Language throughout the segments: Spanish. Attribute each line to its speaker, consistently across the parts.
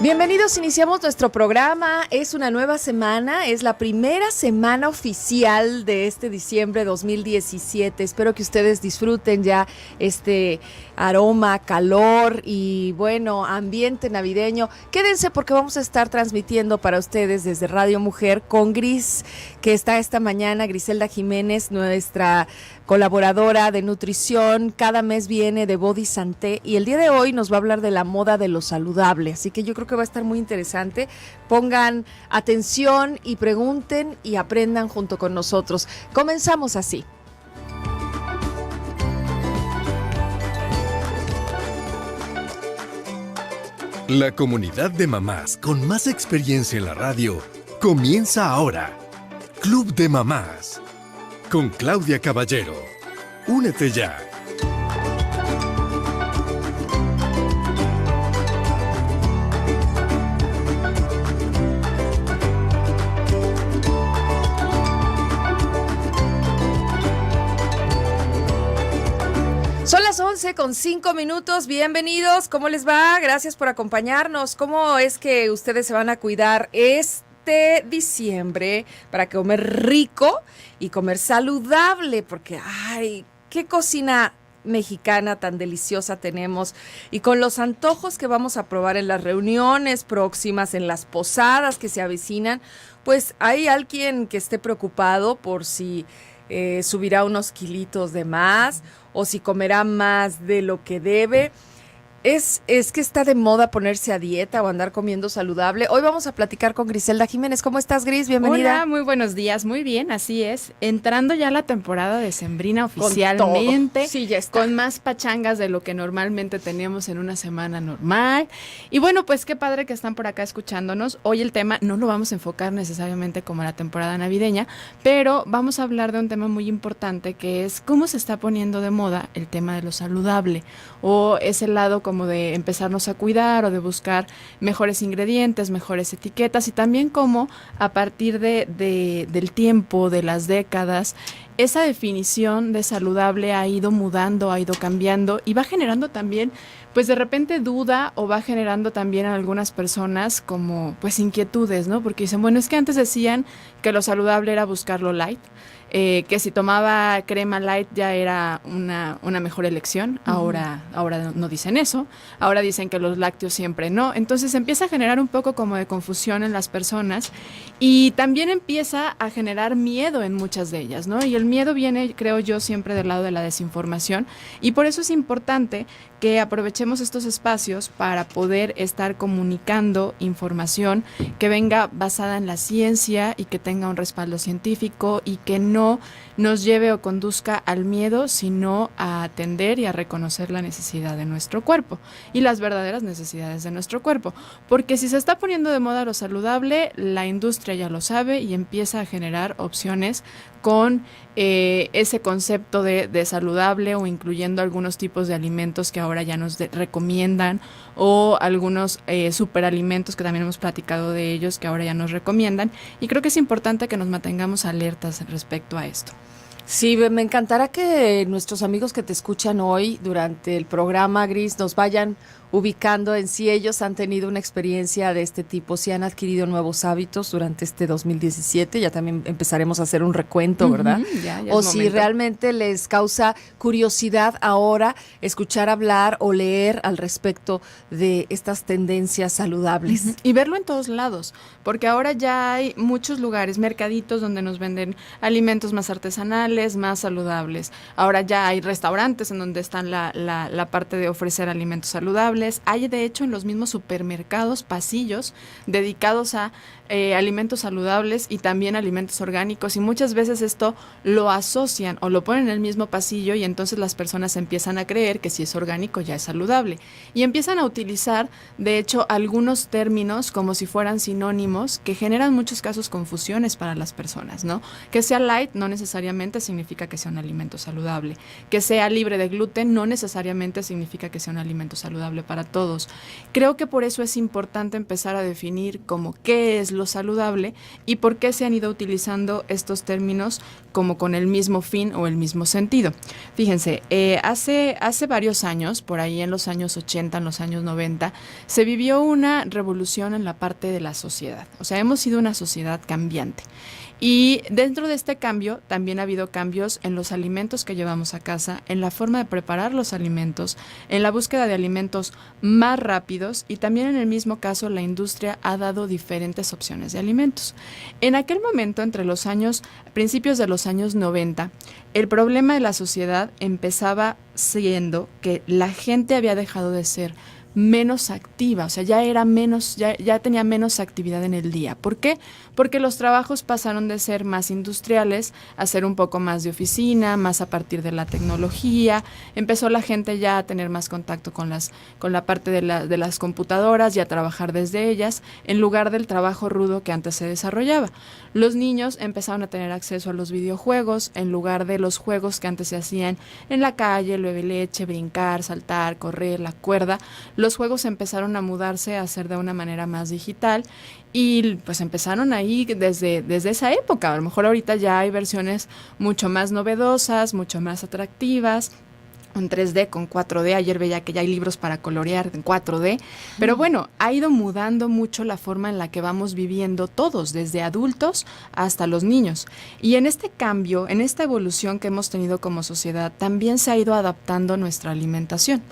Speaker 1: Bienvenidos, iniciamos nuestro programa, es una nueva semana, es la primera semana oficial de este diciembre 2017, espero que ustedes disfruten ya este aroma, calor y bueno, ambiente navideño. Quédense porque vamos a estar transmitiendo para ustedes desde Radio Mujer con Gris, que está esta mañana, Griselda Jiménez, nuestra colaboradora de nutrición, cada mes viene de Body Santé y el día de hoy nos va a hablar de la moda de lo saludable, así que yo creo que va a estar muy interesante. Pongan atención y pregunten y aprendan junto con nosotros. Comenzamos así.
Speaker 2: La comunidad de mamás con más experiencia en la radio comienza ahora. Club de Mamás con Claudia Caballero. Únete ya.
Speaker 1: Son las 11:05. Bienvenidos. ¿Cómo les va? Gracias por acompañarnos. ¿Cómo es que ustedes se van a cuidar este diciembre para comer rico y comer saludable? Porque, ay, qué cocina mexicana tan deliciosa tenemos, y con los antojos que vamos a probar en las reuniones próximas, en las posadas que se avecinan, pues hay alguien que esté preocupado por si subirá unos kilitos de más o si comerá más de lo que debe. Es que está de moda ponerse a dieta o andar comiendo saludable. Hoy vamos a platicar con Griselda Jiménez. ¿Cómo estás, Gris? Bienvenida.
Speaker 3: Hola, muy buenos días. Muy bien, así es. Entrando ya la temporada decembrina oficialmente.
Speaker 1: Sí, ya está.
Speaker 3: Con más pachangas de lo que normalmente teníamos en una semana normal. Y bueno, pues qué padre que están por acá escuchándonos. Hoy el tema no lo vamos a enfocar necesariamente como la temporada navideña, pero vamos a hablar de un tema muy importante, que es cómo se está poniendo de moda el tema de lo saludable, o ese lado como de empezarnos a cuidar o de buscar mejores ingredientes, mejores etiquetas, y también cómo a partir del tiempo, de las décadas, esa definición de saludable ha ido mudando, ha ido cambiando y va generando también, pues de repente duda, o va generando también en algunas personas como pues inquietudes, ¿no? Porque dicen, bueno, es que antes decían que lo saludable era buscarlo light, que si tomaba crema light ya era una mejor elección. Ahora no dicen eso, ahora dicen que los lácteos siempre no. Entonces empieza a generar un poco como de confusión en las personas, y también empieza a generar miedo en muchas de ellas, ¿no? Y el miedo viene, creo yo, siempre del lado de la desinformación, y por eso es importante que aprovechemos estos espacios para poder estar comunicando información que venga basada en la ciencia y que tenga un respaldo científico y que no nos lleve o conduzca al miedo, sino a atender y a reconocer la necesidad de nuestro cuerpo y las verdaderas necesidades de nuestro cuerpo. Porque si se está poniendo de moda lo saludable, la industria ya lo sabe y empieza a generar opciones con ese concepto de saludable, o incluyendo algunos tipos de alimentos que ahora ya nos recomiendan, o algunos superalimentos que también hemos platicado de ellos que ahora ya nos recomiendan, y creo que es importante que nos mantengamos alertas respecto a esto.
Speaker 1: Sí, me encantará que nuestros amigos que te escuchan hoy durante el programa, Gris, nos vayan ubicando en si ellos han tenido una experiencia de este tipo, si han adquirido nuevos hábitos durante este 2017, ya también empezaremos a hacer un recuento, ¿verdad? Ya o si momento. Realmente les causa curiosidad ahora escuchar hablar o leer al respecto de estas tendencias saludables.
Speaker 3: Y verlo en todos lados, porque ahora ya hay muchos lugares, mercaditos donde nos venden alimentos más artesanales, más saludables. Ahora ya hay restaurantes en donde están la parte de ofrecer alimentos saludables. Hay de hecho en los mismos supermercados pasillos dedicados a alimentos saludables y también alimentos orgánicos, y muchas veces esto lo asocian o lo ponen en el mismo pasillo, y entonces las personas empiezan a creer que si es orgánico ya es saludable, y empiezan a utilizar de hecho algunos términos como si fueran sinónimos, que generan muchos casos confusiones para las personas, ¿no? Que sea light no necesariamente significa que sea un alimento saludable, que sea libre de gluten no necesariamente significa que sea un alimento saludable para todos. Creo que por eso es importante empezar a definir como qué es lo saludable y por qué se han ido utilizando estos términos como con el mismo fin o el mismo sentido. Fíjense, hace varios años, por ahí en los años 80, en los años 90, se vivió una revolución en la parte de la sociedad. O sea, hemos sido una sociedad cambiante. Y dentro de este cambio también ha habido cambios en los alimentos que llevamos a casa, en la forma de preparar los alimentos, en la búsqueda de alimentos más rápidos y también en el mismo caso la industria ha dado diferentes opciones de alimentos. En aquel momento, principios de los años 90, el problema de la sociedad empezaba siendo que la gente había dejado de ser menos activa, o sea, ya tenía menos actividad en el día. ¿Por qué? Porque los trabajos pasaron de ser más industriales a ser un poco más de oficina, más a partir de la tecnología. Empezó la gente ya a tener más contacto con la parte de las computadoras y a trabajar desde ellas, en lugar del trabajo rudo que antes se desarrollaba. Los niños empezaron a tener acceso a los videojuegos, en lugar de los juegos que antes se hacían en la calle, llueve leche, brincar, saltar, correr, la cuerda. Los juegos empezaron a mudarse a hacer de una manera más digital y pues empezaron ahí desde esa época. A lo mejor ahorita ya hay versiones mucho más novedosas, mucho más atractivas, en 3D, con 4D. Ayer veía que ya hay libros para colorear en 4D. Pero bueno, ha ido mudando mucho la forma en la que vamos viviendo todos, desde adultos hasta los niños. Y en este cambio, en esta evolución que hemos tenido como sociedad, también se ha ido adaptando nuestra alimentación.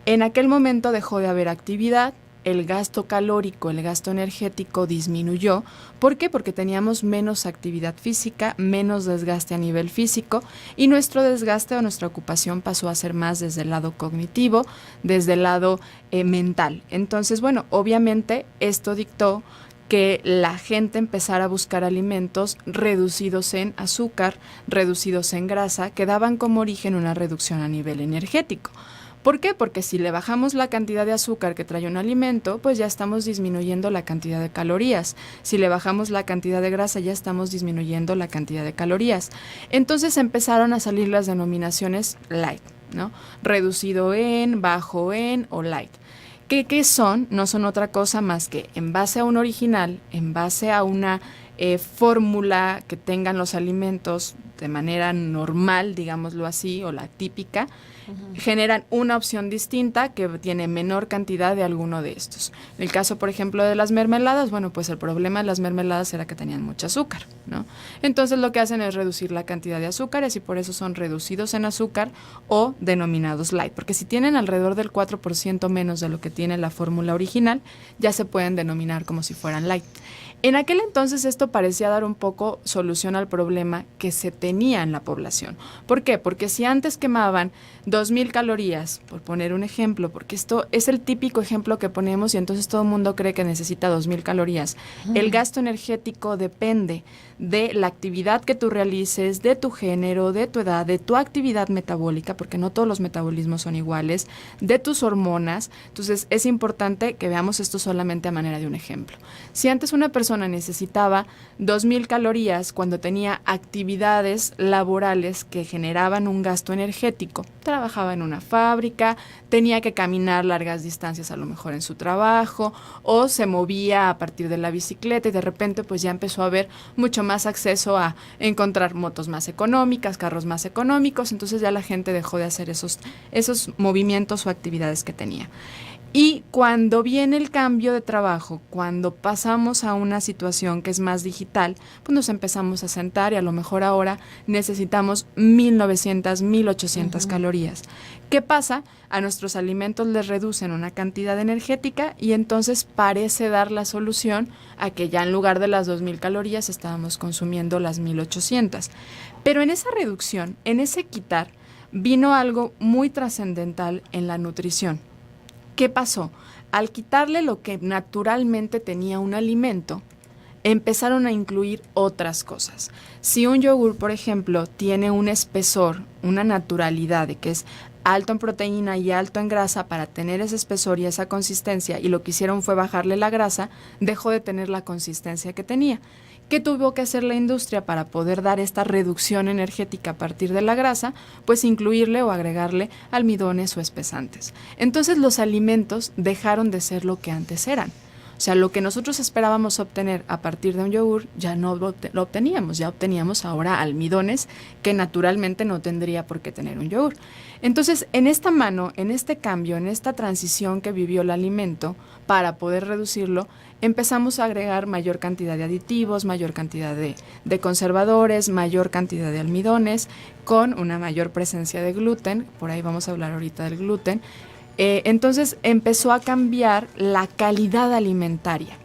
Speaker 3: En aquel momento dejó de haber actividad, el gasto calórico, el gasto energético disminuyó. ¿Por qué? Porque teníamos menos actividad física, menos desgaste a nivel físico y nuestro desgaste o nuestra ocupación pasó a ser más desde el lado cognitivo, desde el lado mental. Entonces, bueno, obviamente esto dictó que la gente empezara a buscar alimentos reducidos en azúcar, reducidos en grasa, que daban como origen una reducción a nivel energético. ¿Por qué? Porque si le bajamos la cantidad de azúcar que trae un alimento, pues ya estamos disminuyendo la cantidad de calorías. Si le bajamos la cantidad de grasa, ya estamos disminuyendo la cantidad de calorías. Entonces empezaron a salir las denominaciones light, ¿no? Reducido en, bajo en o light. ¿Qué son? No son otra cosa más que en base a un original, en base a una fórmula que tengan los alimentos de manera normal, digámoslo así, o la típica, generan una opción distinta que tiene menor cantidad de alguno de estos. En el caso, por ejemplo, de las mermeladas, bueno, pues el problema de las mermeladas era que tenían mucho azúcar, ¿no? Entonces lo que hacen es reducir la cantidad de azúcares y por eso son reducidos en azúcar o denominados light, porque si tienen alrededor del 4% menos de lo que tiene la fórmula original, ya se pueden denominar como si fueran light. En aquel entonces esto parecía dar un poco solución al problema que se tenía en la población. ¿Por qué? Porque si antes quemaban 2,000 calorías, por poner un ejemplo, porque esto es el típico ejemplo que ponemos y entonces todo el mundo cree que necesita 2,000 calorías. El gasto energético depende de la actividad que tú realices, de tu género, de tu edad, de tu actividad metabólica, porque no todos los metabolismos son iguales, de tus hormonas. Entonces es importante que veamos esto solamente a manera de un ejemplo. Si antes una persona necesitaba 2,000 calorías cuando tenía actividades laborales que generaban un gasto energético, trabajaba en una fábrica, tenía que caminar largas distancias a lo mejor en su trabajo o se movía a partir de la bicicleta y de repente pues ya empezó a haber mucho más acceso a encontrar motos más económicas, carros más económicos, entonces ya la gente dejó de hacer esos movimientos o actividades que tenía. Y cuando viene el cambio de trabajo, cuando pasamos a una situación que es más digital, pues nos empezamos a sentar y a lo mejor ahora necesitamos 1,900, 1,800 calorías. ¿Qué pasa? A nuestros alimentos les reducen una cantidad energética y entonces parece dar la solución a que ya en lugar de las 2,000 calorías estábamos consumiendo las 1,800. Pero en esa reducción, en ese quitar, vino algo muy trascendental en la nutrición. ¿Qué pasó? Al quitarle lo que naturalmente tenía un alimento, empezaron a incluir otras cosas. Si un yogur, por ejemplo, tiene un espesor, una naturalidad de que es alto en proteína y alto en grasa para tener ese espesor y esa consistencia, y lo que hicieron fue bajarle la grasa, dejó de tener la consistencia que tenía. ¿Qué tuvo que hacer la industria para poder dar esta reducción energética a partir de la grasa? Pues incluirle o agregarle almidones o espesantes. Entonces los alimentos dejaron de ser lo que antes eran. O sea, lo que nosotros esperábamos obtener a partir de un yogur ya no lo obteníamos, ya obteníamos ahora almidones que naturalmente no tendría por qué tener un yogur. Entonces, en esta mano, en este cambio, en esta transición que vivió el alimento para poder reducirlo, empezamos a agregar mayor cantidad de aditivos, mayor cantidad de conservadores, mayor cantidad de almidones, con una mayor presencia de gluten, por ahí vamos a hablar ahorita del gluten. Entonces empezó a cambiar la calidad alimentaria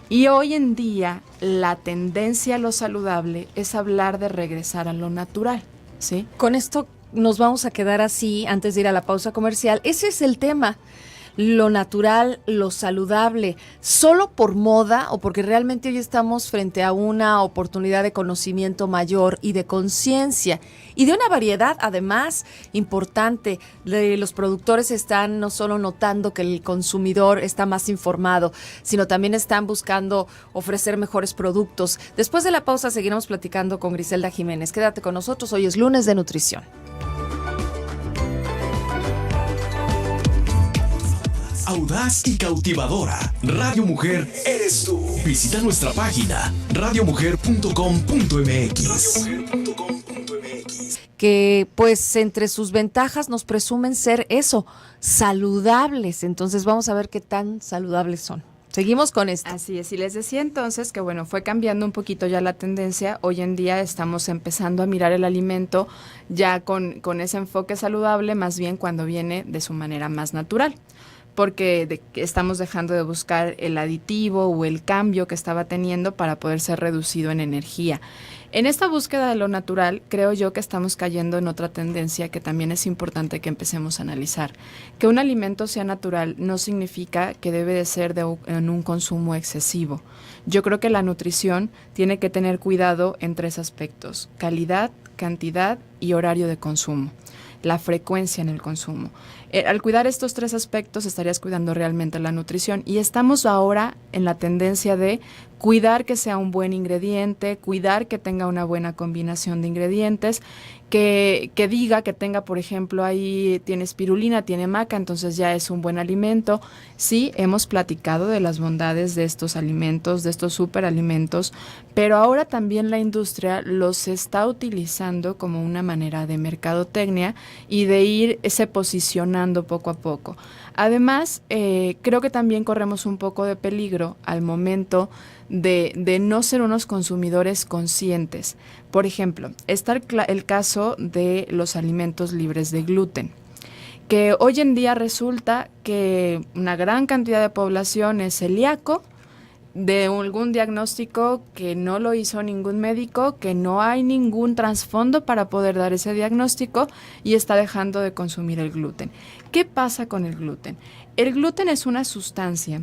Speaker 3: y hoy en día la tendencia a lo saludable es hablar de regresar a lo natural, ¿sí?
Speaker 1: Con esto nos vamos a quedar así antes de ir a la pausa comercial. Ese es el tema. Lo natural, lo saludable, solo por moda o porque realmente hoy estamos frente a una oportunidad de conocimiento mayor y de conciencia y de una variedad además importante. Los productores están no solo notando que el consumidor está más informado, sino también están buscando ofrecer mejores productos. Después de la pausa seguiremos platicando con Griselda Jiménez. Quédate con nosotros, hoy es lunes de nutrición.
Speaker 4: Audaz y cautivadora. Radio Mujer eres tú. Visita nuestra página radiomujer.com.mx.
Speaker 1: Que pues entre sus ventajas nos presumen ser eso, saludables. Entonces vamos a ver qué tan saludables son. Seguimos con esto.
Speaker 3: Así es, y les decía entonces que bueno, fue cambiando un poquito ya la tendencia. Hoy en día estamos empezando a mirar el alimento ya con ese enfoque saludable, más bien cuando viene de su manera más natural. Porque estamos dejando de buscar el aditivo o el cambio que estaba teniendo para poder ser reducido en energía. En esta búsqueda de lo natural, creo yo que estamos cayendo en otra tendencia que también es importante que empecemos a analizar. Que un alimento sea natural no significa que debe de ser en un consumo excesivo. Yo creo que la nutrición tiene que tener cuidado en 3 aspectos: calidad, cantidad y horario de consumo. La frecuencia en el consumo. Al cuidar estos 3 aspectos estarías cuidando realmente la nutrición y estamos ahora en la tendencia de cuidar que sea un buen ingrediente, cuidar que tenga una buena combinación de ingredientes, que diga que tenga, por ejemplo, ahí tiene espirulina, tiene maca, entonces ya es un buen alimento. Sí, hemos platicado de las bondades de estos alimentos, de estos superalimentos, pero ahora también la industria los está utilizando como una manera de mercadotecnia y de irse posicionando poco a poco. Además, creo que también corremos un poco de peligro al momento de no ser unos consumidores conscientes. Por ejemplo, está el caso de los alimentos libres de gluten, que hoy en día resulta que una gran cantidad de población es celíaco, de algún diagnóstico que no lo hizo ningún médico, que no hay ningún trasfondo para poder dar ese diagnóstico y está dejando de consumir el gluten. ¿Qué pasa con el gluten? El gluten es una sustancia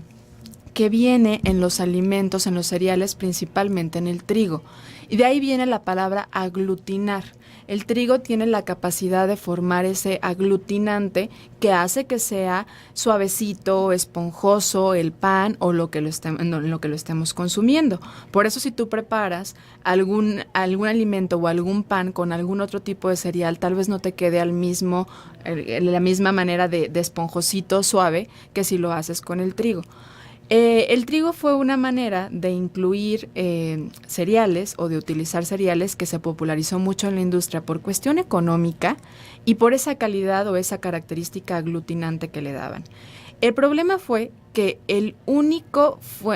Speaker 3: que viene en los alimentos, en los cereales, principalmente en el trigo. Y de ahí viene la palabra aglutinar. El trigo tiene la capacidad de formar ese aglutinante que hace que sea suavecito, esponjoso el pan o lo que lo estemos consumiendo. Por eso si tú preparas algún alimento o algún pan con algún otro tipo de cereal, tal vez no te quede la misma manera de esponjosito, suave, que si lo haces con el trigo. El trigo fue una manera de incluir cereales o de utilizar cereales que se popularizó mucho en la industria por cuestión económica y por esa calidad o esa característica aglutinante que le daban. El problema fue que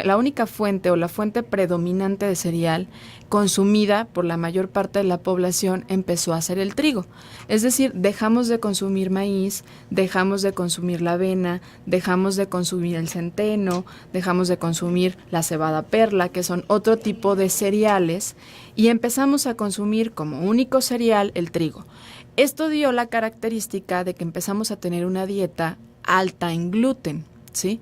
Speaker 3: la única fuente o la fuente predominante de cereal consumida por la mayor parte de la población empezó a ser el trigo. Es decir, dejamos de consumir maíz, dejamos de consumir la avena, dejamos de consumir el centeno, dejamos de consumir la cebada perla, que son otro tipo de cereales, y empezamos a consumir como único cereal el trigo. Esto dio la característica de que empezamos a tener una dieta alta en gluten, ¿sí?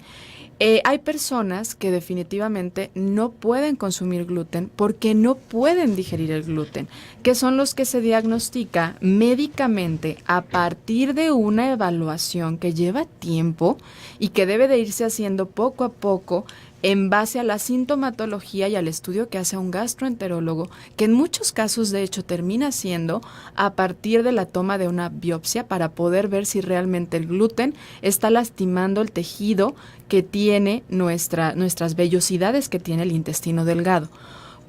Speaker 3: Hay personas que definitivamente no pueden consumir gluten porque no pueden digerir el gluten, que son los que se diagnostica médicamente a partir de una evaluación que lleva tiempo y que debe de irse haciendo poco a poco en base a la sintomatología y al estudio que hace un gastroenterólogo, que en muchos casos de hecho termina siendo a partir de la toma de una biopsia para poder ver si realmente el gluten está lastimando el tejido que tiene nuestras vellosidades que tiene el intestino delgado.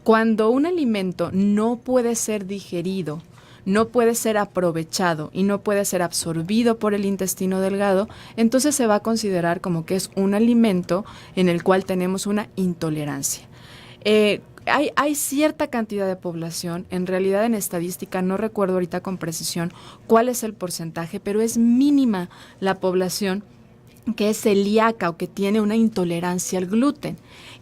Speaker 3: Cuando un alimento no puede ser digerido, no puede ser aprovechado y no puede ser absorbido por el intestino delgado, entonces se va a considerar como que es un alimento en el cual tenemos una intolerancia. Hay cierta cantidad de población, en realidad en estadística no recuerdo ahorita con precisión cuál es el porcentaje, pero es mínima la población que es celíaca o que tiene una intolerancia al gluten.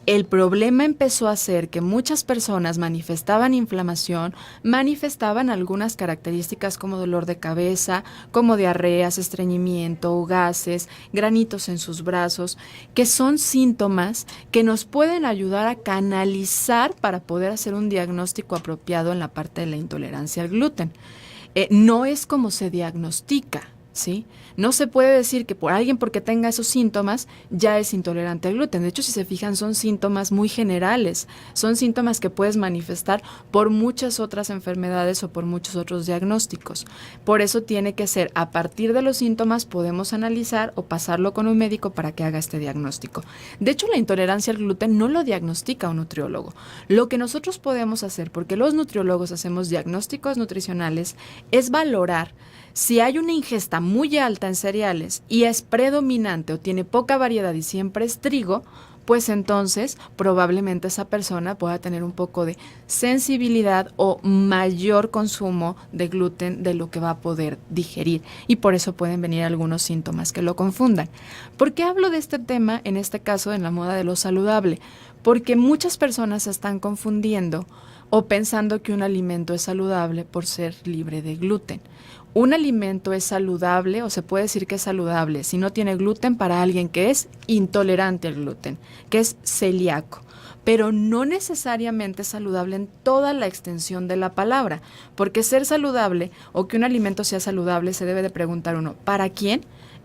Speaker 3: El problema empezó a ser que muchas personas manifestaban inflamación, manifestaban algunas características como dolor de cabeza, como diarreas, estreñimiento, gases, granitos en sus brazos, que son síntomas que nos pueden ayudar a canalizar para poder hacer un diagnóstico apropiado en la parte de la intolerancia al gluten. No es como se diagnostica, ¿sí? No se puede decir que por alguien porque tenga esos síntomas ya es intolerante al gluten. De hecho, si se fijan, son síntomas muy generales. Son síntomas que puedes manifestar por muchas otras enfermedades o por muchos otros diagnósticos. Por eso tiene que ser, a partir de los síntomas podemos analizar o pasarlo con un médico para que haga este diagnóstico. De hecho, la intolerancia al gluten no lo diagnostica un nutriólogo. Lo que nosotros podemos hacer, porque los nutriólogos hacemos diagnósticos nutricionales, es valorar si hay una ingesta muy alta en cereales y es predominante o tiene poca variedad y siempre es trigo, pues entonces probablemente esa persona pueda tener un poco de sensibilidad o mayor consumo de gluten de lo que va a poder digerir. Y por eso pueden venir algunos síntomas que lo confundan. ¿Por qué hablo de este tema, en este caso en la moda de lo saludable? Porque muchas personas se están confundiendo o pensando que un alimento es saludable por ser libre de gluten. Un alimento es saludable o se puede decir que es saludable si no tiene gluten para alguien que es intolerante al gluten, que es celíaco, pero no necesariamente saludable en toda la extensión de la palabra, porque ser saludable o que un alimento sea saludable se debe de preguntar uno, ¿para quién?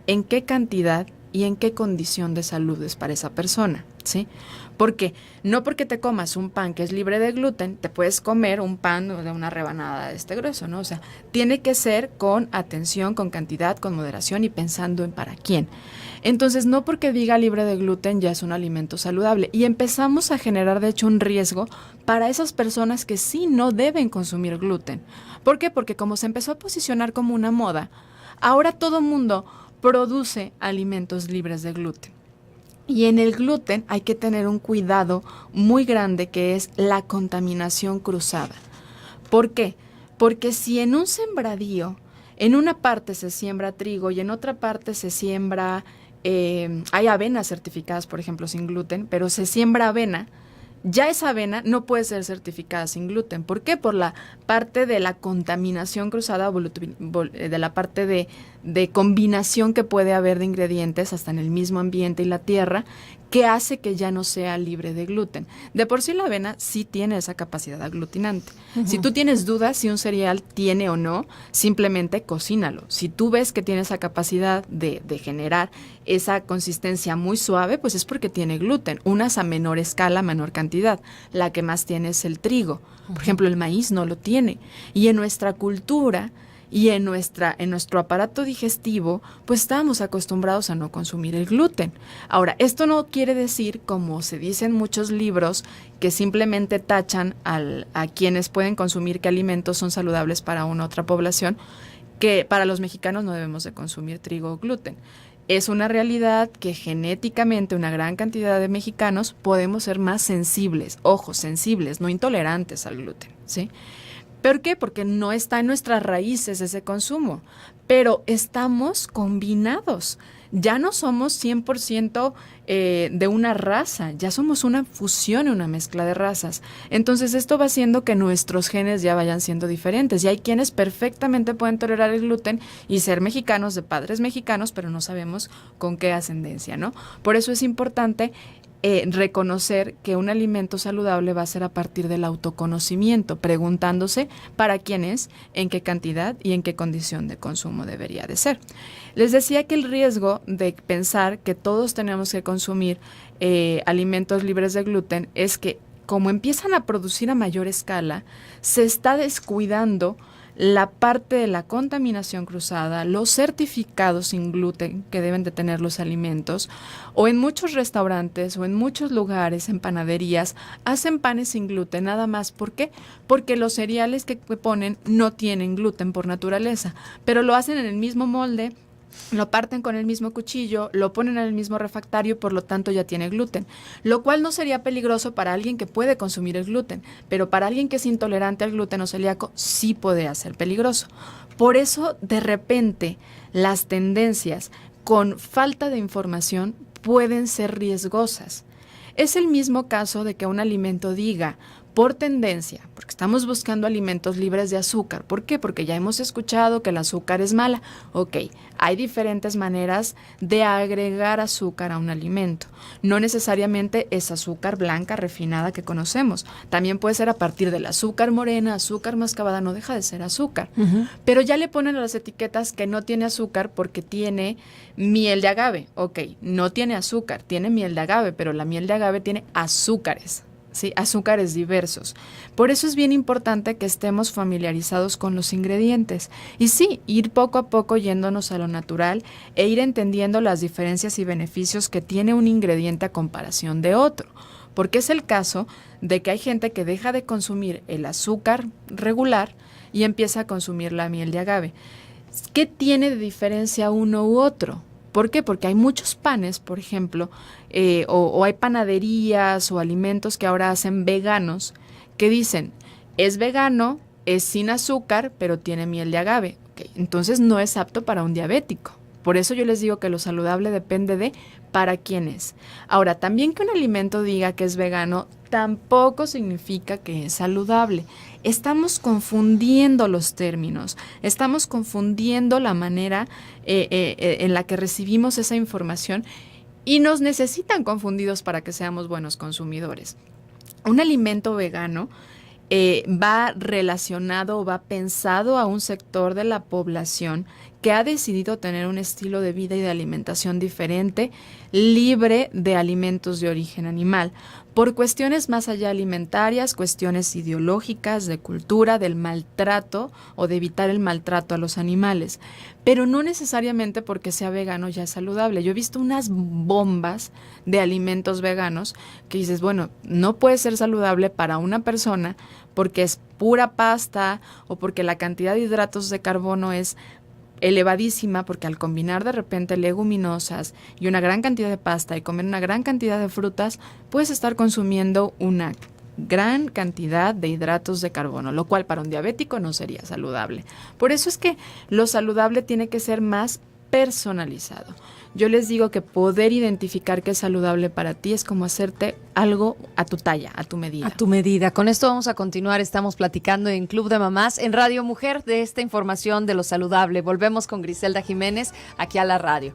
Speaker 3: ¿En qué cantidad? ¿Y en qué condición de salud es para esa persona? ¿Sí? Porque no porque te comas un pan que es libre de gluten, te puedes comer un pan de una rebanada de este grueso, ¿no? O sea, tiene que ser con atención, con cantidad, con moderación y pensando en para quién. Entonces, no porque diga libre de gluten ya es un alimento saludable. Y empezamos a generar, de hecho, un riesgo para esas personas que sí no deben consumir gluten. ¿Por qué? Porque como se empezó a posicionar como una moda, ahora todo mundo produce alimentos libres de gluten. Y en el gluten hay que tener un cuidado muy grande que es la contaminación cruzada. ¿Por qué? Porque si en un sembradío, en una parte se siembra trigo y en otra parte se siembra, hay avenas certificadas, por ejemplo, sin gluten, pero se siembra avena, ya esa avena no puede ser certificada sin gluten. ¿Por qué? Por la parte de la contaminación cruzada, de la parte de combinación que puede haber de ingredientes hasta en el mismo ambiente y la tierra, que hace que ya no sea libre de gluten. De por sí la avena sí tiene esa capacidad aglutinante. Uh-huh. Si tú tienes dudas si un cereal tiene o no, simplemente cocínalo. Si tú ves que tiene esa capacidad de generar esa consistencia muy suave, pues es porque tiene gluten. Unas a menor escala, menor cantidad. La que más tiene es el trigo. Uh-huh. Por ejemplo, el maíz no lo tiene. Y en nuestra cultura y en nuestro aparato digestivo, pues estamos acostumbrados a no consumir el gluten. Ahora, esto no quiere decir, como se dice en muchos libros, que simplemente tachan a quienes pueden consumir qué alimentos son saludables para una otra población, que para los mexicanos no debemos de consumir trigo o gluten. Es una realidad que genéticamente una gran cantidad de mexicanos podemos ser más sensibles, sensibles, no intolerantes al gluten, ¿sí? ¿Por qué? Porque no está en nuestras raíces ese consumo, pero estamos combinados. Ya no somos 100% de una raza, ya somos una fusión, una mezcla de razas. Entonces esto va haciendo que nuestros genes ya vayan siendo diferentes. Y hay quienes perfectamente pueden tolerar el gluten y ser mexicanos, de padres mexicanos, pero no sabemos con qué ascendencia, ¿no? Por eso es importante reconocer que un alimento saludable va a ser a partir del autoconocimiento, preguntándose para quién es, en qué cantidad y en qué condición de consumo debería de ser. Les decía que el riesgo de pensar que todos tenemos que consumir alimentos libres de gluten es que como empiezan a producir a mayor escala, se está descuidando la parte de la contaminación cruzada, los certificados sin gluten que deben de tener los alimentos, o en muchos restaurantes o en muchos lugares, en panaderías, hacen panes sin gluten nada más. ¿Por qué? Porque los cereales que ponen no tienen gluten por naturaleza, pero lo hacen en el mismo molde, lo parten con el mismo cuchillo, lo ponen en el mismo refractario y por lo tanto ya tiene gluten, lo cual no sería peligroso para alguien que puede consumir el gluten, pero para alguien que es intolerante al gluten o celíaco sí puede ser peligroso. Por eso, de repente, las tendencias con falta de información pueden ser riesgosas. Es el mismo caso de que un alimento diga, por tendencia, porque estamos buscando alimentos libres de azúcar. ¿Por qué? Porque ya hemos escuchado que el azúcar es mala. Ok, hay diferentes maneras de agregar azúcar a un alimento. No necesariamente es azúcar blanca refinada que conocemos. También puede ser a partir del azúcar morena, azúcar mascabada, no deja de ser azúcar. Pero ya le ponen a las etiquetas que no tiene azúcar porque tiene miel de agave. Ok, no tiene azúcar, tiene miel de agave, pero la miel de agave tiene azúcares. Sí, azúcares diversos. Por eso es bien importante que estemos familiarizados con los ingredientes. Y sí, ir poco a poco yéndonos a lo natural e ir entendiendo las diferencias y beneficios que tiene un ingrediente a comparación de otro. Porque es el caso de que hay gente que deja de consumir el azúcar regular y empieza a consumir la miel de agave. ¿Qué tiene de diferencia uno u otro? ¿Por qué? Porque hay muchos panes, por ejemplo, o hay panaderías o alimentos que ahora hacen veganos que dicen, es vegano, es sin azúcar, pero tiene miel de agave. Okay, entonces no es apto para un diabético. Por eso yo les digo que lo saludable depende de para quién es. Ahora, también que un alimento diga que es vegano tampoco significa que es saludable. Estamos confundiendo los términos, estamos confundiendo la manera en la que recibimos esa información y nos necesitan confundidos para que seamos buenos consumidores. Un alimento vegano va relacionado o va pensado a un sector de la población que ha decidido tener un estilo de vida y de alimentación diferente, libre de alimentos de origen animal, por cuestiones más allá alimentarias, cuestiones ideológicas, de cultura, del maltrato o de evitar el maltrato a los animales, pero no necesariamente porque sea vegano ya es saludable. Yo he visto unas bombas de alimentos veganos que dices, bueno, no puede ser saludable para una persona porque es pura pasta o porque la cantidad de hidratos de carbono es elevadísima, porque al combinar de repente leguminosas y una gran cantidad de pasta y comer una gran cantidad de frutas, puedes estar consumiendo una gran cantidad de hidratos de carbono, lo cual para un diabético no sería saludable. Por eso es que lo saludable tiene que ser más personalizado. Yo les digo que poder identificar qué es saludable para ti es como hacerte algo a tu talla, a tu medida.
Speaker 1: A tu medida. Con esto vamos a continuar. Estamos platicando en Club de Mamás, en Radio Mujer, de esta información de lo saludable. Volvemos con Griselda Jiménez aquí a la radio.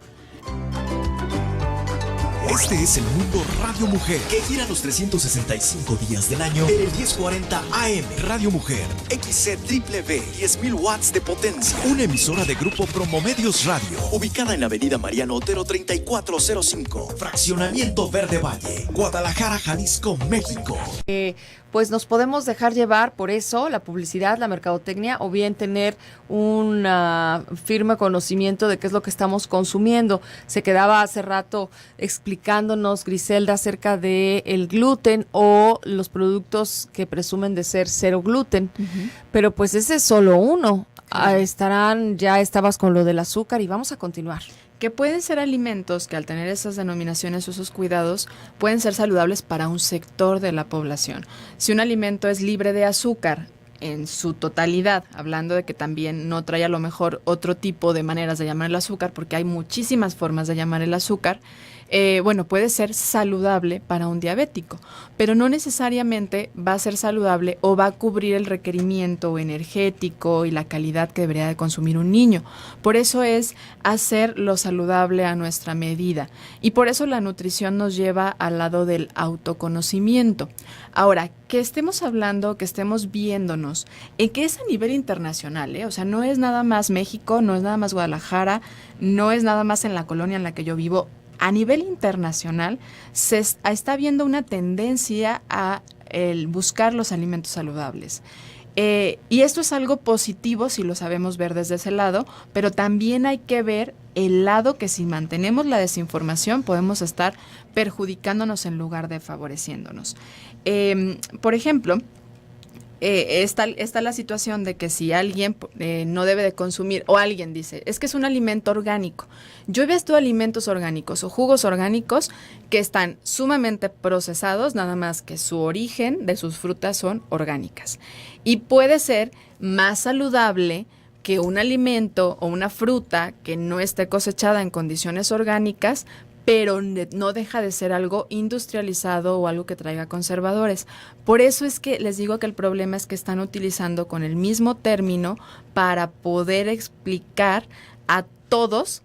Speaker 4: Este es el Mundo Radio Mujer, que gira los 365 días del año en el 1040 AM. Radio Mujer, XCWB, 10.000 watts de potencia. Una emisora de Grupo Promomedios Radio, ubicada en la avenida Mariano Otero 3405, Fraccionamiento Verde Valle, Guadalajara, Jalisco, México.
Speaker 1: Pues nos podemos dejar llevar por eso, la publicidad, la mercadotecnia, o bien tener un firme conocimiento de qué es lo que estamos consumiendo. Se quedaba hace rato explicándonos Griselda acerca de el gluten o los productos que presumen de ser cero gluten, pero pues ese es solo uno. Ya estabas con lo del azúcar y vamos a continuar.
Speaker 3: Que pueden ser alimentos que al tener esas denominaciones o esos cuidados pueden ser saludables para un sector de la población. Si un alimento es libre de azúcar en su totalidad, hablando de que también no trae a lo mejor otro tipo de maneras de llamar el azúcar, porque hay muchísimas formas de llamar el azúcar, bueno, puede ser saludable para un diabético, pero no necesariamente va a ser saludable o va a cubrir el requerimiento energético y la calidad que debería de consumir un niño. Por eso es hacer lo saludable a nuestra medida. Y por eso la nutrición nos lleva al lado del autoconocimiento. Ahora, que estemos hablando, que estemos viéndonos, que es a nivel internacional, o sea, no es nada más México, no es nada más Guadalajara, no es nada más en la colonia en la que yo vivo. A nivel internacional se está viendo una tendencia a el buscar los alimentos saludables. Y esto es algo positivo si lo sabemos ver desde ese lado, pero también hay que ver el lado que si mantenemos la desinformación podemos estar perjudicándonos en lugar de favoreciéndonos. Por ejemplo, está la situación de que si alguien no debe de consumir, o alguien dice, es que es un alimento orgánico. Yo he visto alimentos orgánicos o jugos orgánicos que están sumamente procesados, nada más que su origen de sus frutas son orgánicas. Y puede ser más saludable que un alimento o una fruta que no esté cosechada en condiciones orgánicas, pero no deja de ser algo industrializado o algo que traiga conservadores. Por eso es que les digo que el problema es que están utilizando con el mismo término para poder explicar a todos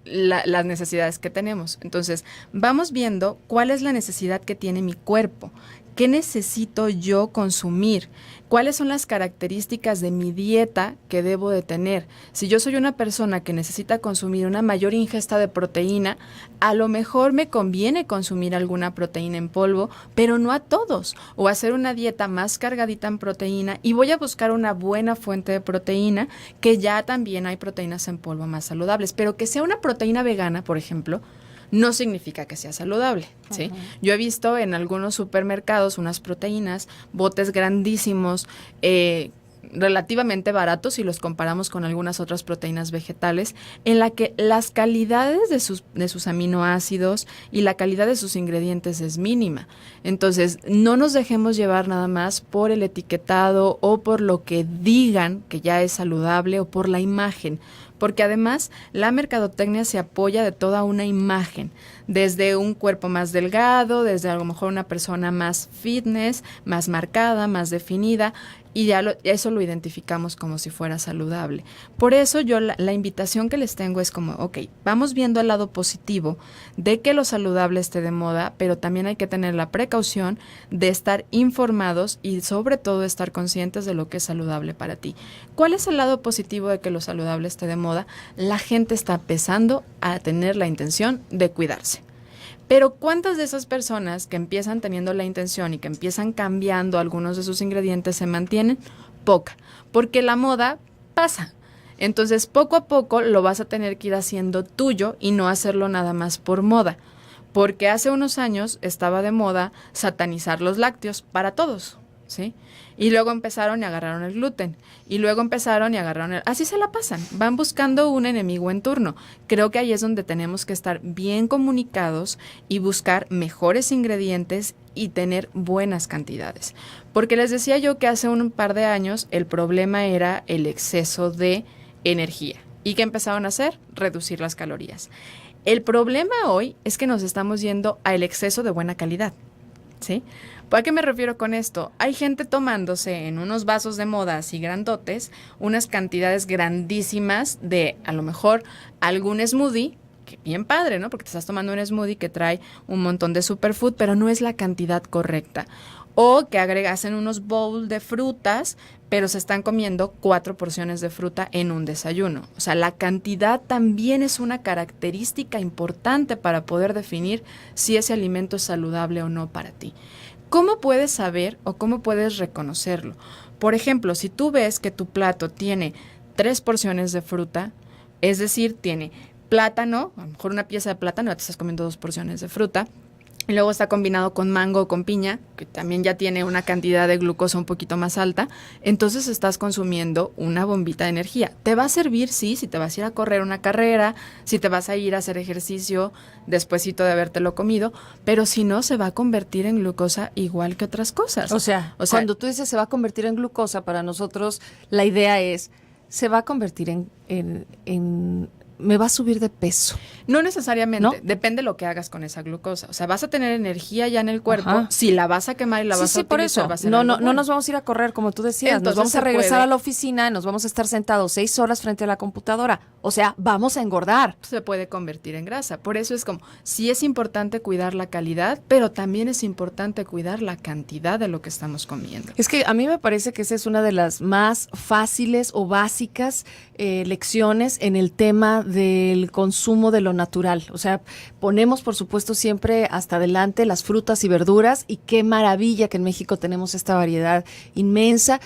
Speaker 3: las necesidades que tenemos. Entonces, vamos viendo cuál es la necesidad que tiene mi cuerpo. ¿Qué necesito yo consumir? ¿Cuáles son las características de mi dieta que debo de tener? Si yo soy una persona que necesita consumir una mayor ingesta de proteína, a lo mejor me conviene consumir alguna proteína en polvo, pero no a todos. O hacer una dieta más cargadita en proteína y voy a buscar una buena fuente de proteína, que ya también hay proteínas en polvo más saludables, pero que sea una proteína vegana, por ejemplo, no significa que sea saludable, ¿sí? Yo he visto en algunos supermercados unas proteínas, botes grandísimos, relativamente baratos si los comparamos con algunas otras proteínas vegetales, en la que las calidades de sus aminoácidos y la calidad de sus ingredientes es mínima. Entonces, no nos dejemos llevar nada más por el etiquetado o por lo que digan que ya es saludable o por la imagen, porque además la mercadotecnia se apoya de toda una imagen, desde un cuerpo más delgado, desde a lo mejor una persona más fitness, más marcada, más definida, y ya eso lo identificamos como si fuera saludable. Por eso yo la invitación que les tengo es como, ok, vamos viendo el lado positivo de que lo saludable esté de moda, pero también hay que tener la precaución de estar informados y sobre todo estar conscientes de lo que es saludable para ti. ¿Cuál es el lado positivo de que lo saludable esté de moda? La gente está empezando a tener la intención de cuidarse. Pero ¿cuántas de esas personas que empiezan teniendo la intención y que empiezan cambiando algunos de sus ingredientes se mantienen? Poca, porque la moda pasa. Entonces, poco a poco lo vas a tener que ir haciendo tuyo y no hacerlo nada más por moda. Porque hace unos años estaba de moda satanizar los lácteos para todos, ¿sí? Y luego empezaron y agarraron el gluten. Y luego empezaron y agarraron así se la pasan. Van buscando un enemigo en turno. Creo que ahí es donde tenemos que estar bien comunicados y buscar mejores ingredientes y tener buenas cantidades. Porque les decía yo que hace un par de años el problema era el exceso de energía. ¿Y qué empezaron a hacer? Reducir las calorías. El problema hoy es que nos estamos yendo al exceso de buena calidad, ¿sí? ¿A qué me refiero con esto? Hay gente tomándose en unos vasos de moda así grandotes unas cantidades grandísimas de a lo mejor algún smoothie, que bien padre, ¿no? Porque te estás tomando un smoothie que trae un montón de superfood, pero no es la cantidad correcta. O que hacen unos bowls de frutas, pero se están comiendo 4 porciones de fruta en un desayuno. O sea, la cantidad también es una característica importante para poder definir si ese alimento es saludable o no para ti. ¿Cómo puedes saber o cómo puedes reconocerlo? Por ejemplo, si tú ves que tu plato tiene 3 porciones de fruta, es decir, tiene plátano, a lo mejor una pieza de plátano, ya te estás comiendo 2 porciones de fruta, y luego está combinado con mango o con piña, que también ya tiene una cantidad de glucosa un poquito más alta, entonces estás consumiendo una bombita de energía. ¿Te va a servir? Sí, si te vas a ir a correr una carrera, si te vas a ir a hacer ejercicio despuesito de habértelo comido, pero si no, se va a convertir en glucosa igual que otras cosas.
Speaker 1: O sea, cuando tú dices se va a convertir en glucosa, para nosotros la idea es, se va a convertir en me va a subir de peso.
Speaker 3: No necesariamente,
Speaker 1: ¿No?
Speaker 3: depende de lo que hagas con esa glucosa. O sea, vas a tener energía ya en el cuerpo,
Speaker 1: Ajá.
Speaker 3: si la vas a quemar y la vas a
Speaker 1: por
Speaker 3: utilizar,
Speaker 1: eso.
Speaker 3: va a ser
Speaker 1: No,
Speaker 3: algo
Speaker 1: no, no
Speaker 3: bueno.
Speaker 1: nos vamos a ir a correr, como tú decías.
Speaker 3: Entonces
Speaker 1: nos vamos a
Speaker 3: se
Speaker 1: regresar
Speaker 3: puede.
Speaker 1: a la oficina, nos vamos a estar sentados 6 horas frente a la computadora. O sea, vamos a engordar.
Speaker 3: Se puede convertir en grasa. Por eso es como, sí es importante cuidar la calidad, pero también es importante cuidar la cantidad de lo que estamos comiendo.
Speaker 1: Es que a mí me parece que esa es una de las más fáciles o básicas lecciones en el tema del consumo de lo natural. O sea, ponemos, por supuesto, siempre hasta adelante las frutas y verduras, y qué maravilla que en México tenemos esta variedad inmensa,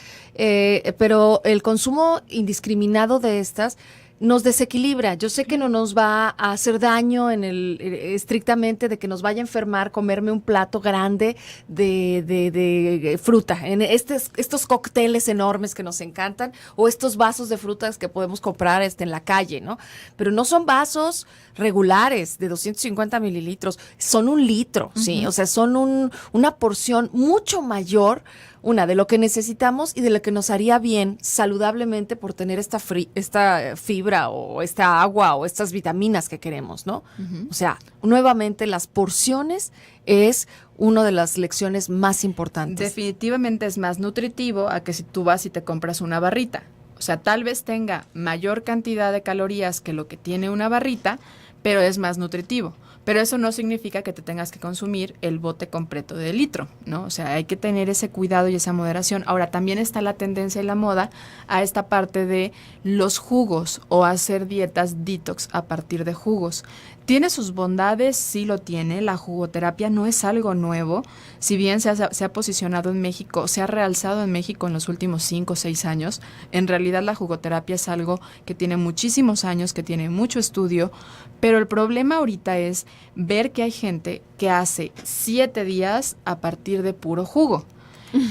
Speaker 1: pero el consumo indiscriminado de estas nos desequilibra. Yo sé que no nos va a hacer daño en el estrictamente de que nos vaya a enfermar comerme un plato grande de fruta, en estos cócteles enormes que nos encantan, o estos vasos de frutas que podemos comprar en la calle, ¿no? Pero no son vasos regulares de 250 mililitros, son 1 litro, ¿sí? O sea, son una porción mucho mayor, de lo que necesitamos y de lo que nos haría bien saludablemente por tener esta fibra o esta agua o estas vitaminas que queremos, ¿no? O sea, nuevamente las porciones es una de las lecciones más importantes.
Speaker 3: Definitivamente es más nutritivo a que si tú vas y te compras una barrita. O sea, tal vez tenga mayor cantidad de calorías que lo que tiene una barrita, pero es más nutritivo. Pero eso no significa que te tengas que consumir el bote completo de litro, ¿no? O sea, hay que tener ese cuidado y esa moderación. Ahora, también está la tendencia y la moda a esta parte de los jugos o hacer dietas detox a partir de jugos. ¿Tiene sus bondades? Sí lo tiene. La jugoterapia no es algo nuevo. Si bien se ha posicionado en México, se ha realzado en México en los últimos 5 o 6 años, en realidad la jugoterapia es algo que tiene muchísimos años, que tiene mucho estudio, pero el problema ahorita es ver que hay gente que hace 7 días a partir de puro jugo.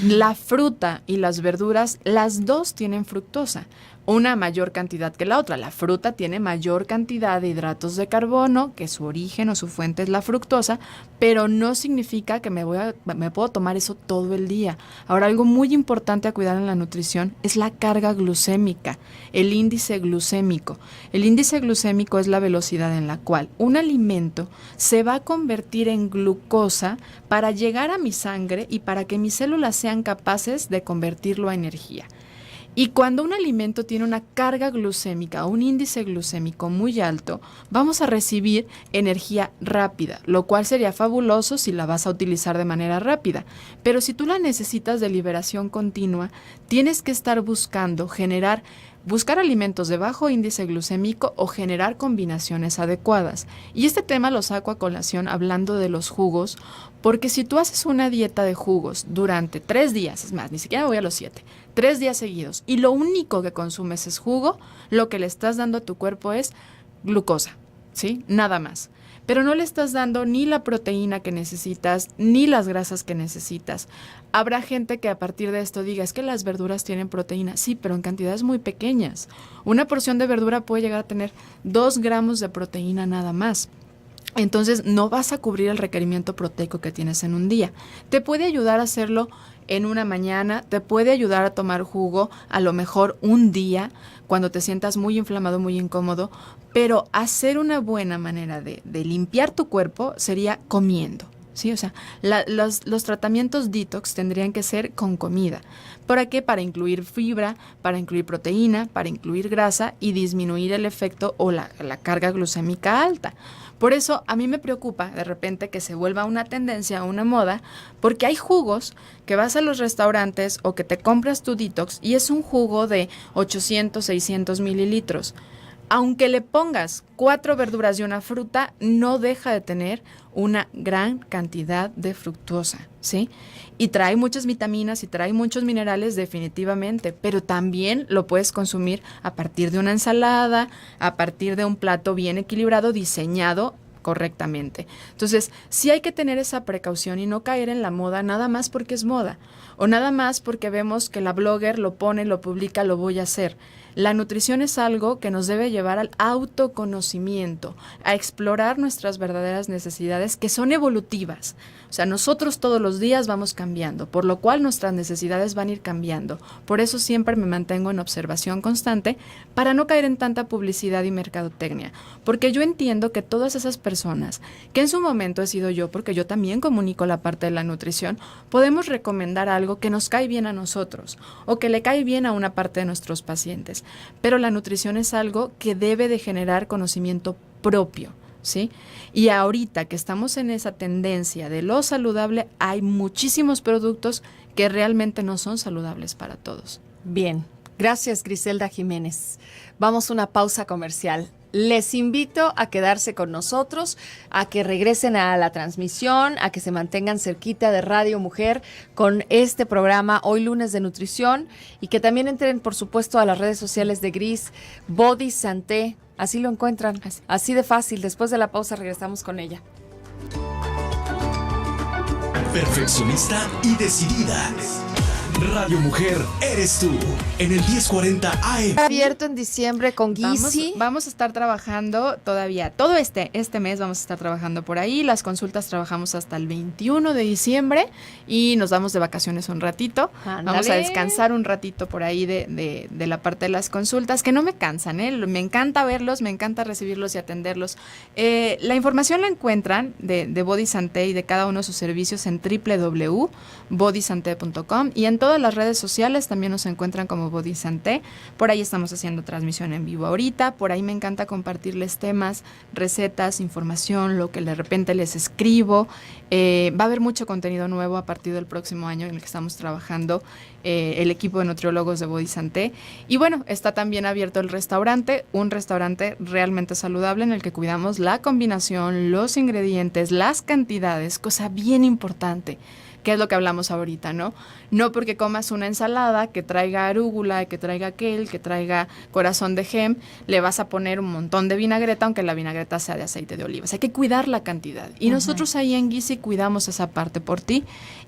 Speaker 3: La fruta y las verduras, las dos tienen fructosa, una mayor cantidad que la otra. La fruta tiene mayor cantidad de hidratos de carbono, que su origen o su fuente es la fructosa, pero no significa que me puedo tomar eso todo el día. Ahora, algo muy importante a cuidar en la nutrición es la carga glucémica, el índice glucémico. El índice glucémico es la velocidad en la cual un alimento se va a convertir en glucosa para llegar a mi sangre y para que mis células sean capaces de convertirlo a energía. Y cuando un alimento tiene una carga glucémica o un índice glucémico muy alto, vamos a recibir energía rápida, lo cual sería fabuloso si la vas a utilizar de manera rápida. Pero si tú la necesitas de liberación continua, tienes que estar buscar alimentos de bajo índice glucémico o generar combinaciones adecuadas. Y este tema lo saco a colación hablando de los jugos, porque si tú haces una dieta de jugos durante 3 días, es más, ni siquiera voy a los 7, 3 días seguidos, y lo único que consumes es jugo, lo que le estás dando a tu cuerpo es glucosa, ¿sí? Nada más. Pero no le estás dando ni la proteína que necesitas, ni las grasas que necesitas. Habrá gente que a partir de esto diga, es que las verduras tienen proteína. Sí, pero en cantidades muy pequeñas. Una porción de verdura puede llegar a tener 2 gramos de proteína nada más. Entonces no vas a cubrir el requerimiento proteico que tienes en un día. Te puede ayudar a hacerlo en una mañana, te puede ayudar a tomar jugo a lo mejor un día cuando te sientas muy inflamado, muy incómodo, pero hacer una buena manera de limpiar tu cuerpo sería comiendo. Sí, o sea, los tratamientos detox tendrían que ser con comida. ¿Para qué? Para incluir fibra, para incluir proteína, para incluir grasa y disminuir el efecto o la carga glucémica alta. Por eso a mí me preocupa de repente que se vuelva una tendencia, una moda, porque hay jugos que vas a los restaurantes o que te compras tu detox y es un jugo de 800, 600 mililitros. Aunque le pongas 4 verduras y una fruta, no deja de tener una gran cantidad de fructosa, ¿sí? Y trae muchas vitaminas y trae muchos minerales definitivamente, pero también lo puedes consumir a partir de una ensalada, a partir de un plato bien equilibrado, diseñado correctamente. Entonces, sí hay que tener esa precaución y no caer en la moda nada más porque es moda o nada más porque vemos que la blogger lo pone, lo publica, lo voy a hacer. La nutrición es algo que nos debe llevar al autoconocimiento, a explorar nuestras verdaderas necesidades que son evolutivas. O sea, nosotros todos los días vamos cambiando, por lo cual nuestras necesidades van a ir cambiando. Por eso siempre me mantengo en observación constante para no caer en tanta publicidad y mercadotecnia. Porque yo entiendo que todas esas personas, que en su momento he sido yo, porque yo también comunico la parte de la nutrición, podemos recomendar algo que nos cae bien a nosotros o que le cae bien a una parte de nuestros pacientes. Pero la nutrición es algo que debe de generar conocimiento propio, ¿sí? Y ahorita que estamos en esa tendencia de lo saludable, hay muchísimos productos que realmente no son saludables para todos.
Speaker 1: Bien, gracias Griselda Jiménez. Vamos a una pausa comercial. Les invito a quedarse con nosotros, a que regresen a la transmisión, a que se mantengan cerquita de Radio Mujer con este programa hoy lunes de nutrición y que también entren, por supuesto, a las redes sociales de Gris, Body Santé. Así lo encuentran, así de fácil. Después de la pausa regresamos con ella.
Speaker 4: Perfeccionista y decidida. Radio Mujer, eres tú. En el 1040 AM.
Speaker 1: Abierto en diciembre con Gizi.
Speaker 3: Vamos a estar trabajando todavía, todo este mes vamos a estar trabajando por ahí. Las consultas trabajamos hasta el 21 de diciembre y nos vamos de vacaciones un ratito.
Speaker 1: Ándale.
Speaker 3: Vamos a descansar un ratito por ahí de la parte de las consultas, que no me cansan, ¿eh? Me encanta verlos, me encanta recibirlos y atenderlos. La información la encuentran de Body Santé y de cada uno de sus servicios en www.bodysanté.com y en todas las redes sociales también nos encuentran como Body Santé. Por ahí estamos haciendo transmisión en vivo ahorita. Por ahí me encanta compartirles temas, recetas, información, lo que de repente les escribo. Va a haber mucho contenido nuevo a partir del próximo año en el que estamos trabajando el equipo de nutriólogos de Body Santé. Y bueno, está también abierto el restaurante, un restaurante realmente saludable en el que cuidamos la combinación, los ingredientes, las cantidades, cosa bien importante. ¿Qué es lo que hablamos ahorita, no? No porque comas una ensalada que traiga arúgula, que traiga kale, que traiga corazón de gem, le vas a poner un montón de vinagreta, aunque la vinagreta sea de aceite de oliva. Hay que cuidar la cantidad. Y nosotros ahí en Gizi cuidamos esa parte por ti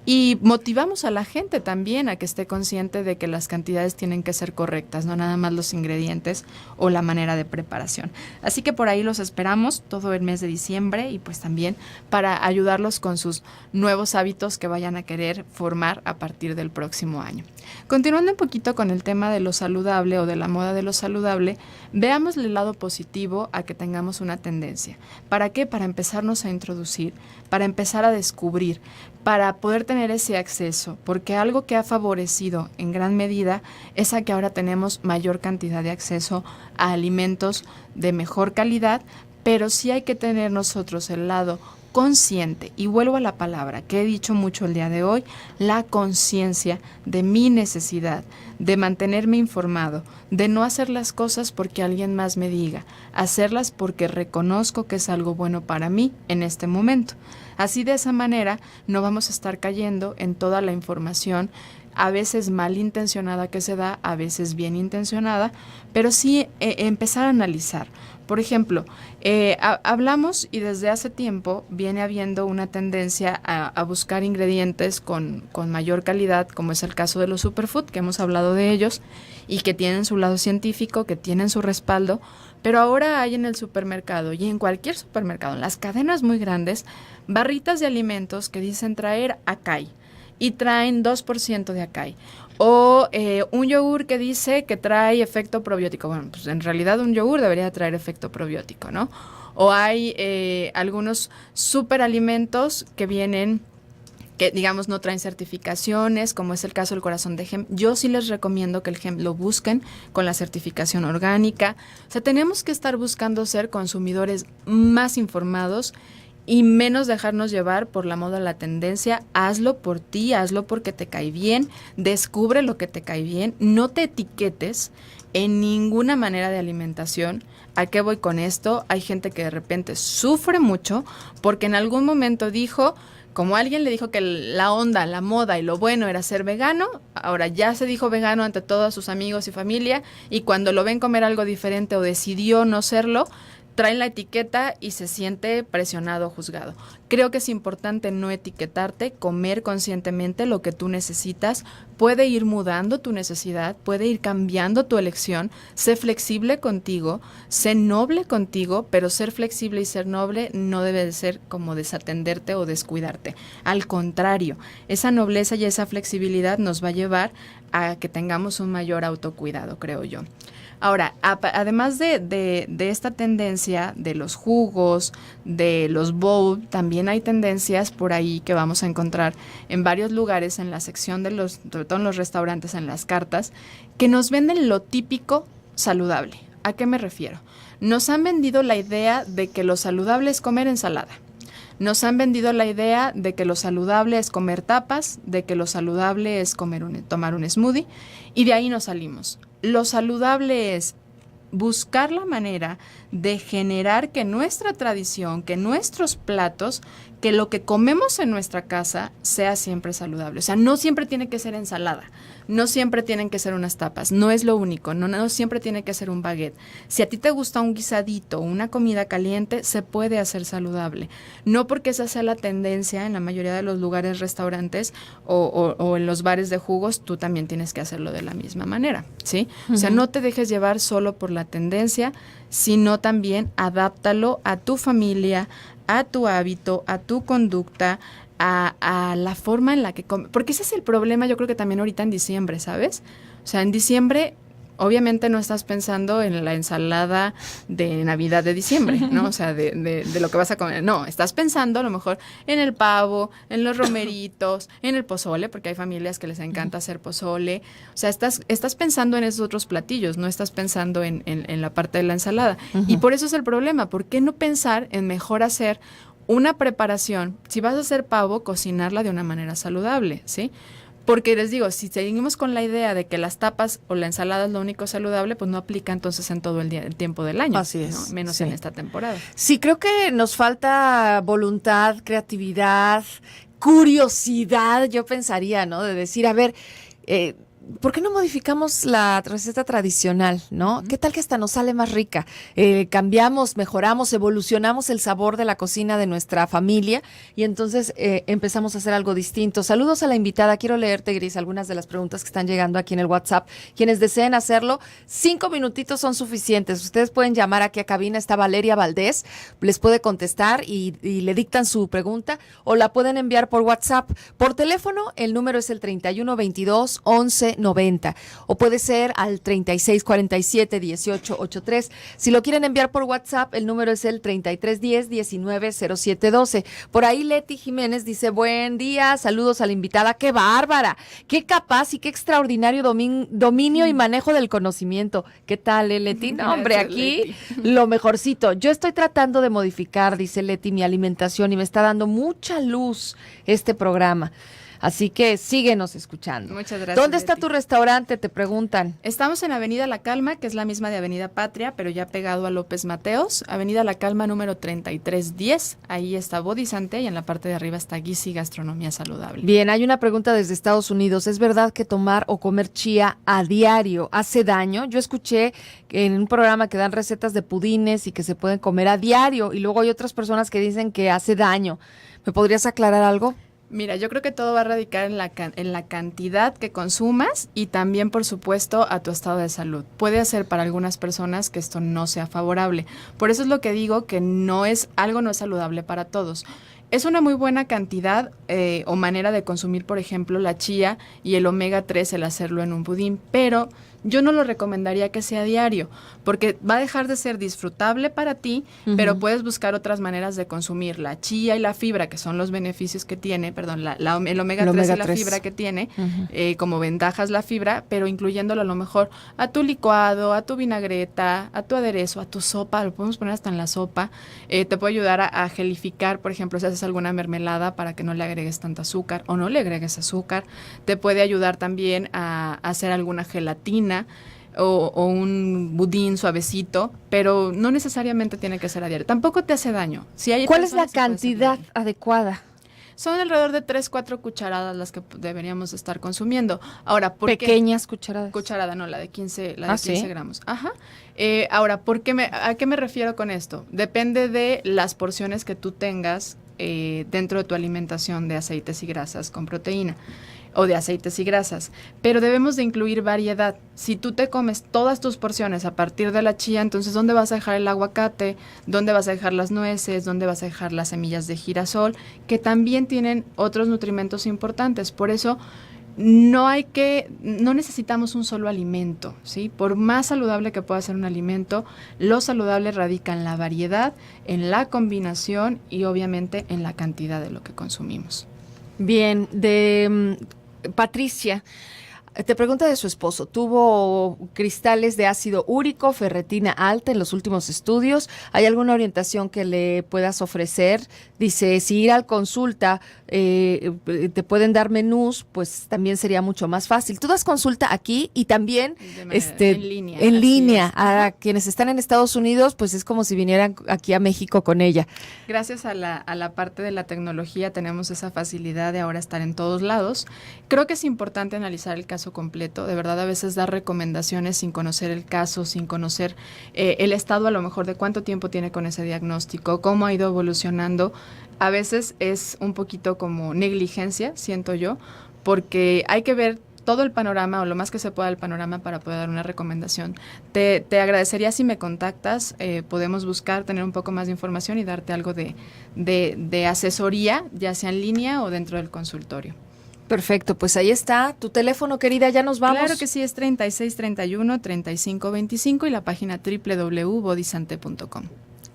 Speaker 3: y motivamos a la gente también a que esté consciente de que las cantidades tienen que ser correctas, no nada más los ingredientes o la manera de preparación. Así que por ahí los esperamos todo el mes de diciembre y pues también para ayudarlos con sus nuevos hábitos que vayan a querer formar a partir del próximo año. Continuando un poquito con el tema de lo saludable o de la moda de lo saludable, veamos el lado positivo a que tengamos una tendencia. ¿Para qué? Para empezarnos a introducir, para empezar a descubrir, para poder tener ese acceso, porque algo que ha favorecido en gran medida es a que ahora tenemos mayor cantidad de acceso a alimentos de mejor calidad, pero sí hay que tener nosotros el lado consciente, y vuelvo a la palabra que he dicho mucho el día de hoy, la conciencia de mi necesidad, de mantenerme informado, de no hacer las cosas porque alguien más me diga, hacerlas porque reconozco que es algo bueno para mí en este momento. Así de esa manera no vamos a estar cayendo en toda la información a veces malintencionada que se da, a veces bien intencionada, pero sí empezar a analizar. Por ejemplo, hablamos y desde hace tiempo viene habiendo una tendencia a buscar ingredientes con mayor calidad, como es el caso de los superfood, que hemos hablado de ellos y que tienen su lado científico, que tienen su respaldo, pero ahora hay en el supermercado y en cualquier supermercado, en las cadenas muy grandes, barritas de alimentos que dicen traer acai y traen 2% de acai. O un yogur que dice que trae efecto probiótico. Bueno, pues en realidad un yogur debería traer efecto probiótico, ¿no? O hay algunos superalimentos que vienen, que digamos no traen certificaciones, como es el caso del corazón de gem. Yo sí les recomiendo que el gem lo busquen con la certificación orgánica. O sea, tenemos que estar buscando ser consumidores más informados y menos dejarnos llevar por la moda, la tendencia. Hazlo por ti, hazlo porque te cae bien, descubre lo que te cae bien, no te etiquetes en ninguna manera de alimentación. ¿A qué voy con esto? Hay gente que de repente sufre mucho porque en algún momento dijo, como alguien le dijo que la onda, la moda y lo bueno era ser vegano, ahora ya se dijo vegano ante todos sus amigos y familia, y cuando lo ven comer algo diferente o decidió no serlo, traen la etiqueta y se siente presionado o juzgado. Creo que es importante no etiquetarte, comer conscientemente lo que tú necesitas, puede ir mudando tu necesidad, puede ir cambiando tu elección, sé flexible contigo, sé noble contigo, pero ser flexible y ser noble no debe de ser como desatenderte o descuidarte. Al contrario, esa nobleza y esa flexibilidad nos va a llevar a que tengamos un mayor autocuidado, creo yo. Ahora, además de esta tendencia de los jugos, de los bowl, también hay tendencias por ahí que vamos a encontrar en varios lugares en la sección de los, sobre todo en los restaurantes, en las cartas, que nos venden lo típico saludable. ¿A qué me refiero? Nos han vendido la idea de que lo saludable es comer ensalada. Nos han vendido la idea de que lo saludable es comer tapas, de que lo saludable es tomar un smoothie, y de ahí nos salimos. Lo saludable es buscar la manera de generar que nuestra tradición, que nuestros platos, que lo que comemos en nuestra casa sea siempre saludable. O sea, no siempre tiene que ser ensalada, no siempre tienen que ser unas tapas, no es lo único, no siempre tiene que ser un baguette. Si a ti te gusta un guisadito, una comida caliente, se puede hacer saludable. No porque esa sea la tendencia en la mayoría de los lugares, restaurantes o en los bares de jugos, tú también tienes que hacerlo de la misma manera, ¿sí? O sea, no te dejes llevar solo por la tendencia, sino también adáptalo a tu familia, a tu hábito, a tu conducta, a la forma en la que comes. Porque ese es el problema, yo creo que también ahorita en diciembre, ¿sabes? O sea, en diciembre obviamente no estás pensando en la ensalada de Navidad de diciembre, ¿no? O sea, de lo que vas a comer. No, estás pensando a lo mejor en el pavo, en los romeritos, en el pozole, porque hay familias que les encanta hacer pozole. O sea, estás pensando en esos otros platillos, no estás pensando en la parte de la ensalada. Y por eso es el problema. ¿Por qué no pensar en mejor hacer una preparación? Si vas a hacer pavo, cocinarla de una manera saludable, ¿sí? Porque les digo, si seguimos con la idea de que las tapas o la ensalada es lo único saludable, pues no aplica entonces en todo el tiempo del año.
Speaker 1: Así es.
Speaker 3: ¿No? Menos en esta temporada.
Speaker 1: Sí, creo que nos falta voluntad, creatividad, curiosidad, yo pensaría, ¿no? De decir, a ver, ¿por qué no modificamos la receta tradicional, no? ¿Qué tal que hasta nos sale más rica? Cambiamos, mejoramos, evolucionamos el sabor de la cocina de nuestra familia y entonces empezamos a hacer algo distinto. Saludos a la invitada. Quiero leerte, Gris, algunas de las preguntas que están llegando aquí en el WhatsApp. Quienes deseen hacerlo, 5 minutitos son suficientes. Ustedes pueden llamar aquí a cabina. Está Valeria Valdés, les puede contestar y le dictan su pregunta o la pueden enviar por WhatsApp. Por teléfono, el número es el 3122-1190 o puede ser al 3647-1883. Si lo quieren enviar por WhatsApp, el número es el 3310-190712. Por ahí Leti Jiménez dice, buen día, saludos a la invitada. ¡Qué bárbara! ¡Qué capaz y qué extraordinario dominio y manejo del conocimiento! ¿Qué tal, Leti? No, hombre, aquí lo mejorcito. Yo estoy tratando de modificar, dice Leti, mi alimentación y me está dando mucha luz este programa. Así que síguenos escuchando.
Speaker 3: Muchas gracias.
Speaker 1: ¿Dónde está
Speaker 3: Leti?
Speaker 1: tu restaurante? Te preguntan.
Speaker 3: Estamos en Avenida La Calma, que es la misma de Avenida Patria, pero ya pegado a López Mateos. Avenida La Calma número 3310. Ahí está Bodisante y en la parte de arriba está Guisi Gastronomía Saludable.
Speaker 1: Bien, hay una pregunta desde Estados Unidos. ¿Es verdad que tomar o comer chía a diario hace daño? Yo escuché en un programa que dan recetas de pudines y que se pueden comer a diario y luego hay otras personas que dicen que hace daño. ¿Me podrías aclarar algo?
Speaker 3: Mira, yo creo que todo va a radicar en la cantidad que consumas y también, por supuesto, a tu estado de salud. Puede hacer para algunas personas que esto no sea favorable. Por eso es lo que digo que no es saludable para todos. Es una muy buena cantidad o manera de consumir, por ejemplo, la chía y el omega 3, el hacerlo en un pudín, pero yo no lo recomendaría que sea diario, porque va a dejar de ser disfrutable para ti, pero puedes buscar otras maneras de consumir la chía y la fibra, que son los beneficios que tiene, el omega 3 y la fibra que tiene, como ventajas la fibra, pero incluyéndolo a lo mejor a tu licuado, a tu vinagreta, a tu aderezo, a tu sopa, lo podemos poner hasta en la sopa, te puede ayudar a gelificar, por ejemplo, si haces alguna mermelada para que no le agregues tanto azúcar o no le agregues azúcar, te puede ayudar también a hacer alguna gelatina, o un budín suavecito, pero no necesariamente tiene que ser a diario. Tampoco te hace daño. Si hay
Speaker 1: ¿Cuál es la
Speaker 3: personas que puede hacer
Speaker 1: cantidad
Speaker 3: daño.
Speaker 1: adecuada?
Speaker 3: Son alrededor de 3-4 cucharadas las que deberíamos estar consumiendo. Ahora, ¿por qué?
Speaker 1: Pequeñas cucharadas.
Speaker 3: Cucharada, no, la de 15
Speaker 1: ¿Sí?
Speaker 3: gramos. Ajá. Ahora, ¿a qué me refiero con esto? Depende de las porciones que tú tengas dentro de tu alimentación de aceites y grasas con proteína o de aceites y grasas, pero debemos de incluir variedad. Si tú te comes todas tus porciones a partir de la chía, entonces ¿dónde vas a dejar el aguacate? ¿Dónde vas a dejar las nueces? ¿Dónde vas a dejar las semillas de girasol? Que también tienen otros nutrimentos importantes. Por eso no necesitamos un solo alimento, ¿sí? Por más saludable que pueda ser un alimento, lo saludable radica en la variedad, en la combinación y obviamente en la cantidad de lo que consumimos.
Speaker 1: Bien, Patricia, te pregunta de su esposo. Tuvo cristales de ácido úrico, ferritina alta en los últimos estudios. ¿Hay alguna orientación que le puedas ofrecer? Dice, si ir al consulta te pueden dar menús, pues también sería mucho más fácil. Tú das consulta aquí y también
Speaker 3: en línea.
Speaker 1: En línea.
Speaker 3: Es.
Speaker 1: A quienes están en Estados Unidos, pues es como si vinieran aquí a México con ella.
Speaker 3: Gracias a la parte de la tecnología tenemos esa facilidad de ahora estar en todos lados. Creo que es importante analizar el caso completo. De verdad, a veces dar recomendaciones sin conocer el caso, sin conocer el estado a lo mejor de cuánto tiempo tiene con ese diagnóstico, cómo ha ido evolucionando. A veces es un poquito como negligencia, siento yo, porque hay que ver todo el panorama o lo más que se pueda del panorama para poder dar una recomendación. Te agradecería si me contactas, podemos buscar, tener un poco más de información y darte algo de asesoría, ya sea en línea o dentro del consultorio.
Speaker 1: Perfecto, pues ahí está. Tu teléfono, querida, ya nos vamos.
Speaker 3: Claro que sí, es 3631-3525 y la página www.bodysante.com.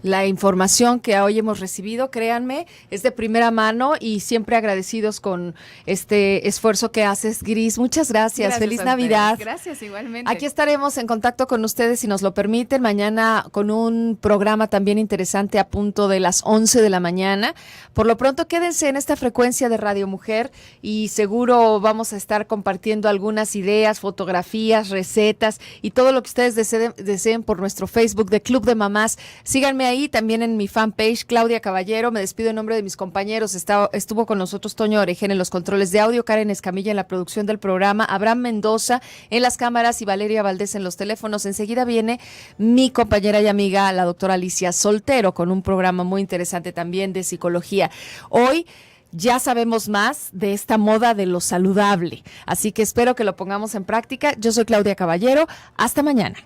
Speaker 1: La información que hoy hemos recibido, créanme, es de primera mano y siempre agradecidos con este esfuerzo que haces, Gris. Muchas gracias. Feliz Navidad.
Speaker 3: Gracias, igualmente.
Speaker 1: Aquí estaremos en contacto con ustedes si nos lo permiten. Mañana con un programa también interesante a punto de las 11 de la mañana. Por lo pronto, quédense en esta frecuencia de Radio Mujer y seguro vamos a estar compartiendo algunas ideas, fotografías, recetas y todo lo que ustedes deseen por nuestro Facebook de Club de Mamás. Síganme ahí, también en mi fanpage, Claudia Caballero. Me despido en nombre de mis compañeros. Estuvo con nosotros Toño Oregén en los controles de audio, Karen Escamilla en la producción del programa, Abraham Mendoza en las cámaras y Valeria Valdés en los teléfonos. Enseguida viene mi compañera y amiga, la doctora Alicia Soltero, con un programa muy interesante también de psicología. Hoy ya sabemos más de esta moda de lo saludable, así que espero que lo pongamos en práctica. Yo soy Claudia Caballero. Hasta mañana.